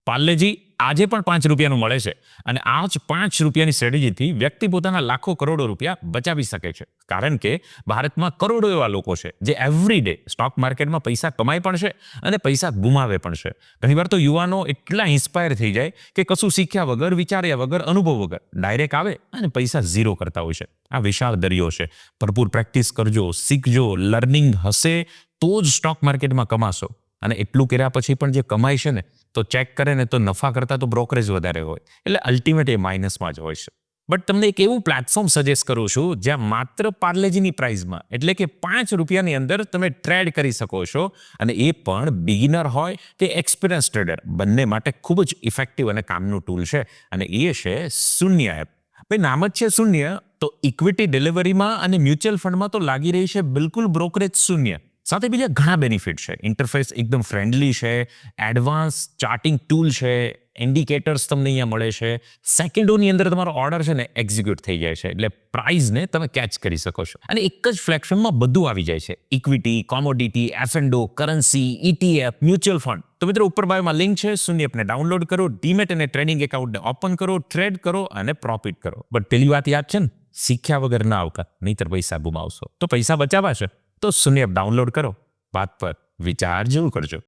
પાર્લેજી આજે પણ 5 રૂપિયાનું મળે છે અને આ જ 5 રૂપિયાની સ્ટ્રેટેજીથી વ્યક્તિ પોતાના લાખો કરોડો રૂપિયા બચાવી શકે છે. કારણ કે ભારતમાં કરોડો એવા લોકો છે જે એવરી ડે સ્ટોક માર્કેટમાં પૈસા કમાય પણ છે અને પૈસા ગુમાવે પણ છે. ઘણીવાર તો યુવાનો એટલા ઇન્સ્પાયર થઈ જાય કે કશું શીખ્યા વગર, વિચાર્યા વગર, અનુભવ વગર ડાયરેક્ટ આવે અને પૈસા ઝીરો કરતા હોય છે. આ વિશાળ દરિયો છે. ભરપૂર પ્રેક્ટિસ કરજો, શીખજો, લર્નિંગ હશે તો જ સ્ટોક માર્કેટમાં કમાશો. અને એટલું કર્યા પછી પણ જે કમાય છે ને તો ચેક કરે ને તો નફા કરતાં તો બ્રોકરેજ વધારે હોય, એટલે અલ્ટિમેટ એ માઇનસમાં જ હોય છે. બટ તમને એક એવું પ્લેટફોર્મ સજેસ્ટ કરું છું જ્યાં માત્ર પાર્લેજીની પ્રાઇઝમાં એટલે કે 5 રૂપિયાની અંદર તમે ટ્રેડ કરી શકો છો, અને એ પણ બિગિનર હોય કે એક્સપિરિયન્સ ટ્રેડર બંને માટે ખૂબ જ ઇફેક્ટિવ અને કામનું ટૂલ છે. અને એ છે શૂન્ય એપ. ભાઈ નામ જ છે શૂન્ય, તો ઇક્વિટી ડિલિવરીમાં અને મ્યુચ્યુઅલ ફંડમાં તો લાગી રહી છે બિલકુલ બ્રોકરેજ શૂન્ય. સાથે બીજા ઘણા બેનિફિટ છે. ઇન્ટરફેસ એકદમ ફ્રેન્ડલી છે, એડવાન્સ ચાર્ટિંગ ટૂલ છે, ઇન્ડિકેટર્સ તમને અહીંયા મળે છે, સેકન્ડોની અંદર તમારો ઓર્ડર છે ને એક્ઝિક્યુટ થઈ જાય છે, એટલે પ્રાઇઝને તમે કેચ કરી શકો છો. અને એક જ પ્લેટફોર્મમાં બધું આવી જાય છે: ઇક્વિટી, કોમોડિટી, એફ&ઓ, કરન્સી, ETF, મ્યુચ્યુઅલ ફંડ. તો મિત્રો ઉપર બાયોમાં લિંક છે, શૂન્ય એપને ડાઉનલોડ કરો, ડીમેટ અને ટ્રેડિંગ એકાઉન્ટને ઓપન કરો, ટ્રેડ કરો અને પ્રોફિટ કરો. બટ પેલી વાત યાદ છે ને, શીખ્યા વગર ના આવતા, નહીતર પૈસા ગુમાવશો. તો પૈસા બચાવવા છે તો શૂન્ય એપ ડાઉનલોડ કરો, વાત પર વિચાર જરૂર કરજો.